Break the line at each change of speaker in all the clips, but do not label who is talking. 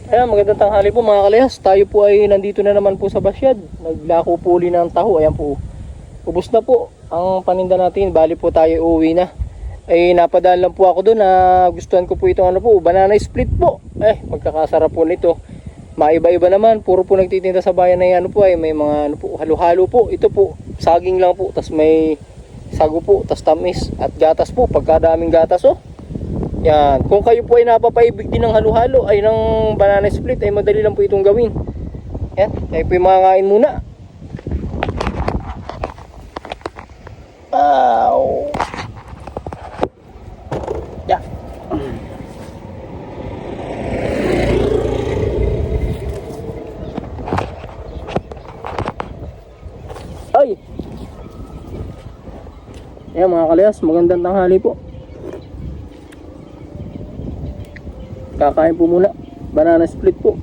Ayan, magandang tanghali po mga kalayas. Tayo po ay nandito na naman po sa Basyad. Naglako po uli ng taho. Ayan po. Ubus na po ang paninda natin. Bali po tayo uuwi na. Ay napadaan lang po ako doon na gustuhan ko po itong ano po, banana split po. Magkakasarap po nito. Maiba-iba naman. Puro po nagtitinda sa bayan na ano po ay may mga ano po, halo-halo po. Ito po, saging lang po. Tas may sago po, tas tamis at gatas po. Pagkadaming gatas oh. Yan, kung kayo po ay napapaibig din ng halo-halo ay ng banana split ay madali lang po itong gawin. Yan, tayo po yung makakain muna. Ow. Yeah. Ay. Yan mga kalayas, magandang tanghali po. Kakain po muna, banana split po.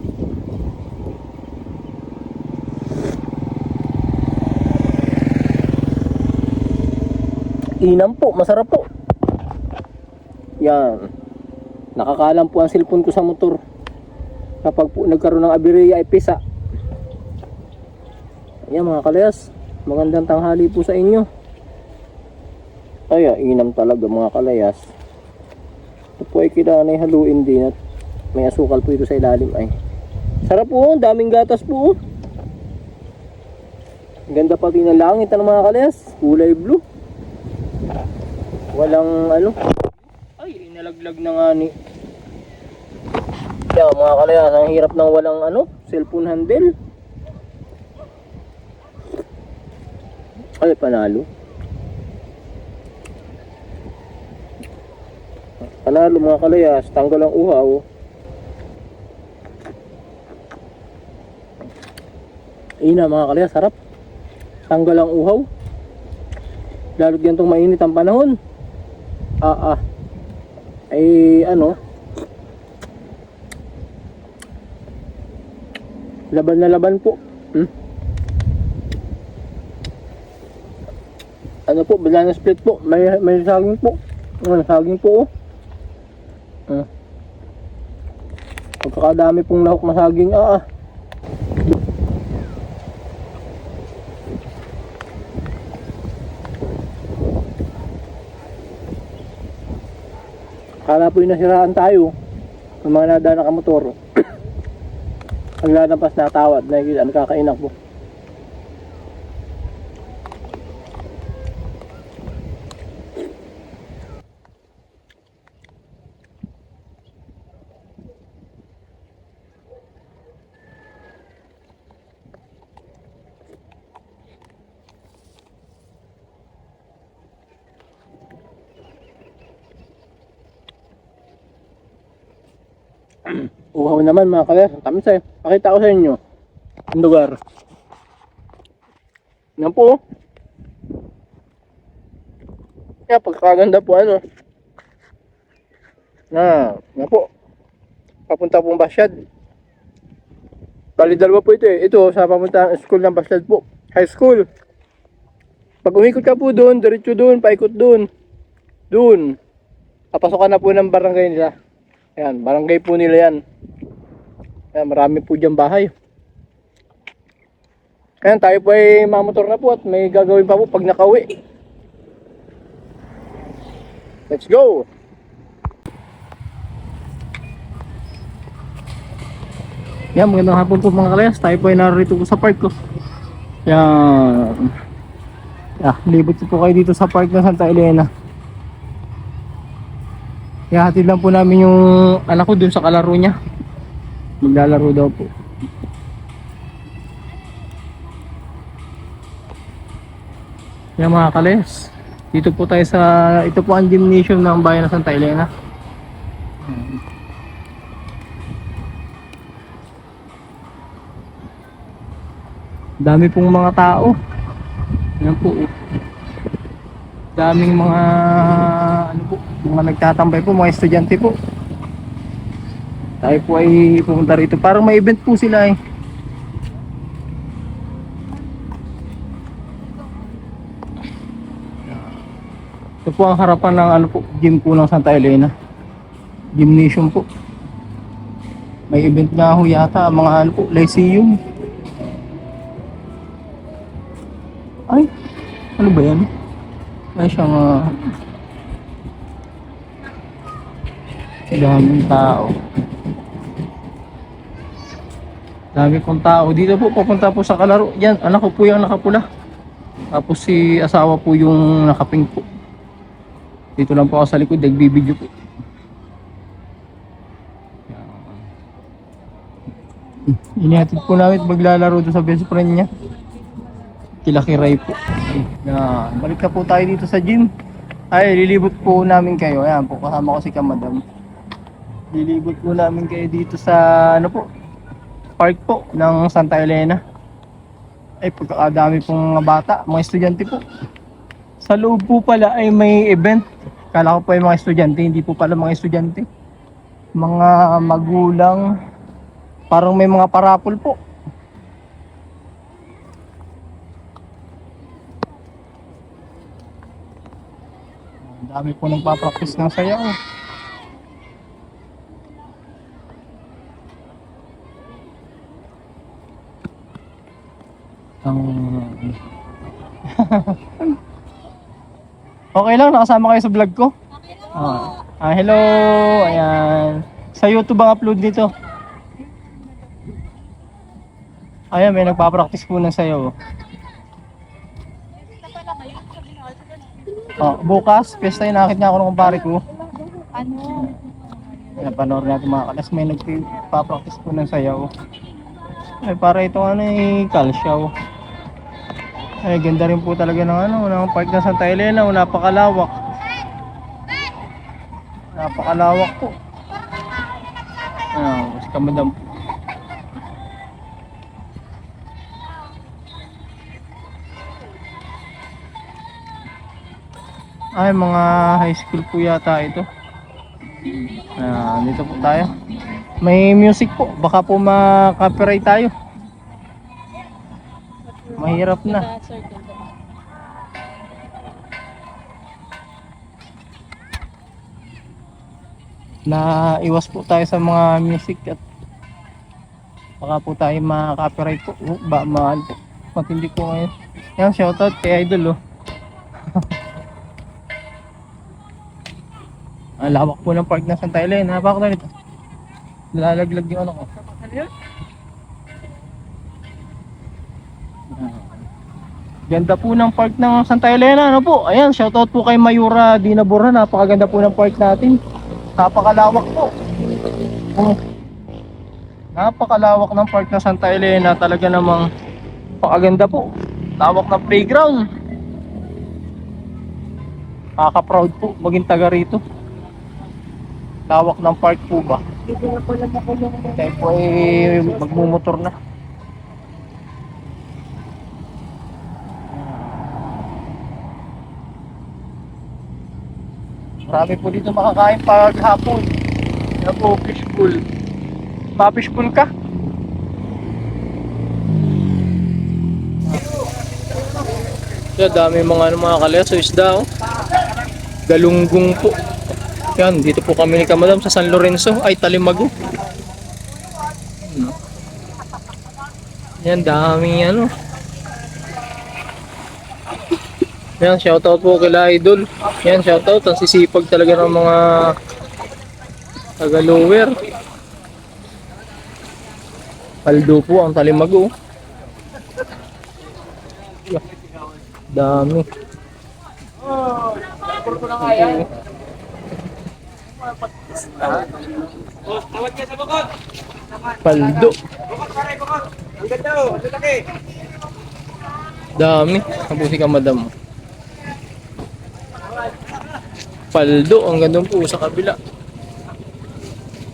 Inam po, masarap po. Yan. Nakakalam po ang cellphone ko sa motor. Kapag po nagkaroon ng aberya ay pisa. Yan mga kalayas, magandang tanghali po sa inyo. Ay, inam talaga mga kalayas. Ito po ay kailangan ay haluin din at may asukal po ito sa ilalim ay. Sarap po, daming gatas po. Ganda pati ng langit ng mga kalayas, kulay blue. Walang ano. Ay, inalaglag na nga ni. Kaya mga kalayas, ang hirap ng walang ano, cellphone handle. Ay, panalo. Panalo mga kalayas, tanggal ang uhaw. Ina mga kalayas, sarap. Tanggal ang uhaw. Lalo ganitong mainit ang panahon. Ay ano, laban na laban po. Ano po, banana split po. May saging po. Saging po oh. Pagkakadami pong lahok na saging. Kala po yung nasiraan tayo ng mga nadaan na kamotor. Paglalampas na tawad, nakikita, nakakainak po. Uhaw naman mga kalayas, tamis eh. Pakita ko sa inyo ang lugar. Yan po. Kaya pagkaganda po ano. Yan po. Papunta pong Basyad. Bali dalawa po ito eh. Ito sa papuntang school ng Basyad po. High school. Pag umikot ka po doon, diretso doon, paikot doon. Doon. Papasokan na po ng barangay nila. Ayan, barangay po nila yan. Ayan, marami po dyan bahay. Ayan, tayo po ay mamotor na po at may gagawin pa po pag nakauwi. Let's go! Ayan, magandang hapon po mga kalayas. Tayo po ay narito po sa park ko. Ayan. Libot po kayo dito sa park ng Santa Elena. Hatid lang po namin yung anak ko dun sa kalaro niya. Maglalaro daw po. Yan mga kalayas. Dito po tayo sa, ito po ang gymnasium ng bayan ng Santa Elena. Dami pong mga tao. Yan po. Daming mga ano po, mga nagtatambay po, mga estudyante po. Tayo po ay pumunta rito. Parang may event po sila eh. Ito po ang harapan ng ano po, gym po ng Santa Elena. Gymnasium po. May event nga ho yata, mga ano po, Lyceum. Ay, ano ba yan? Ay, siyang daming tao. Dami pong tao. Dito po, papunta po sa kalaro. Yan, anak ko po yung nakapula. Tapos si asawa po yung nakapink po. Dito lang po ako sa likod, nagbibideo po. Inihatid po namin maglalaro doon sa best friend niya. Kilakiray po. Yan. Balik na po tayo dito sa gym. Ay, lilibot po namin kayo. Ayan po, kasama ko si Kamadam. Lilibot po namin kayo dito sa ano po, park po ng Santa Elena. Ay, pagkakadami pong mga bata, mga estudyante po. Sa loob po pala ay may event. Kala ko po yung mga estudyante, hindi po pala mga estudyante. Mga magulang, parang may mga parapol po. Ang dami po nagpa-practice ng sayaw. Okay lang, nakasama kayo sa vlog ko? Hello, ayan. Sa YouTube ang upload nito. Ayan, may nagpa-practice po ng sayaw. Bukas, pesta yung nakakit nga ako ng kumpare ko.
Ano?
Napanood natin mga kalas, may nagpa-practice po ng sayaw. Ay, para itong ano kalsyaw. Ay, ganda rin po talaga ng ng park ng Santa Elena. Napakalawak. Napakalawak po. Mas Kamadam. Ay, mga high school po yata ito. Dito po tayo. May music po. Baka po ma-copyright tayo. Mahirap na. Iwas po tayo sa mga music at baka po tayo ma-copyright po. Mahal po. Matindi po ngayon. Yan, shoutout kay Idol. Ang lawak po ng park ng Santa Elena. Bakit na nito? Lalaglag yung ano ko. Ganda po ng park ng Santa Elena. Ano po? Ayan, shoutout po kay Mayura Dinabura. Napakaganda po ng park natin. Napakalawak po. Napakalawak ng park ng Santa Elena. Talaga namang napakaganda po. Lawak ng playground. Nakaka-proud po maging taga rito. Lawak ng park po ba? Tayo po ay magmumotor na. Marami po dito makakain pag hapon. Yan po, fishbowl. Pa-fishbowl ka? Yan, dami mga kaleso isda. Galunggong po. Yan, dito po kami ni Kamadam sa San Lorenzo. Ay, Talimago. Yan, daming Yan, shoutout po kila Idol. Yan, shoutout. Ang sisipag talaga ng mga taga-lower. Paldo po ang Talimago. Dami. Paldo.
Ang ganda oh, ang laki.
Dami. Kabuti ka, madam. Paldo. Ang ganda po sa kabila.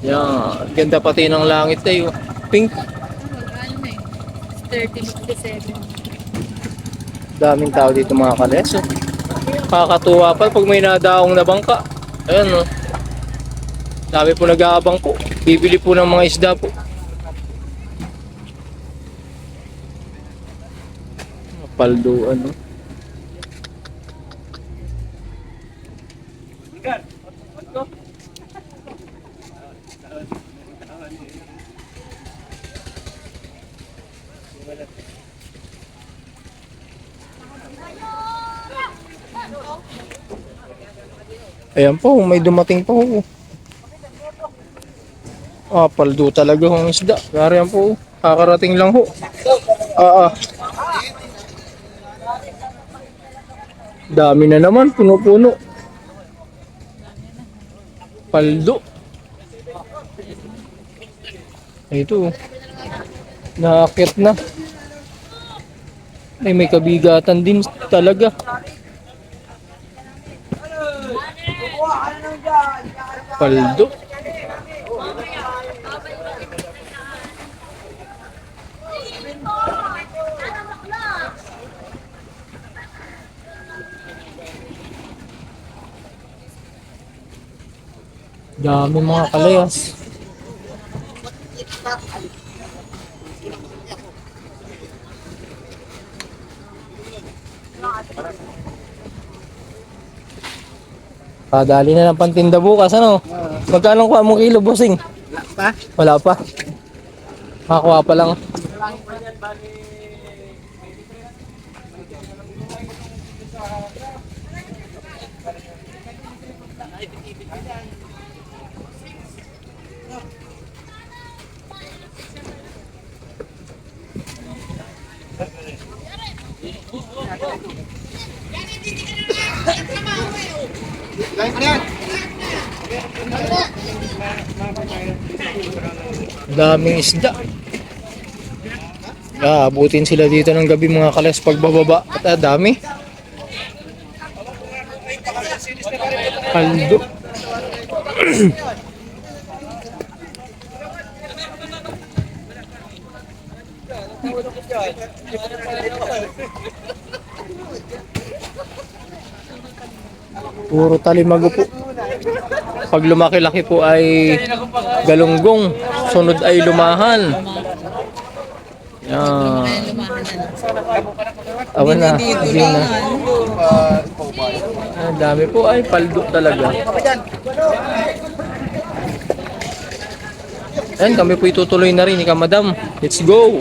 Yan. Ganda pati ng langit tayo. Pink.
1357.
Daming tao dito mga kaleso. Kakatuwa pa pag may nadaong na bangka. Ayan dami po nag-aabang po. Bibili po ng mga isda po. Palduan Ayan po, may dumating po. Paldo talaga ang isda. Gariyan po. Kakarating lang ho. Dami na naman, puno-puno. Paldo. Ito. Nakakit na. Ay, may kabigatan din talaga. Paldo. Dami mga kalayas. Padali na ng pantinda bukas, ano? Magkano kuha mong kilo, bossing?
Pa?
Wala pa. Makakuha pa lang. Daming isda. Abutin sila dito ng gabi mga kalas pagbababa. At dami. Paldo. Puro talimago po. Pag lumaki-laki po ay galunggong. Sunod ay lumahan. Yan. Awan na. Hindi na. Ang dami po ay paldo talaga. Ayan, kami po itutuloy na rin. Ika madam. Let's go.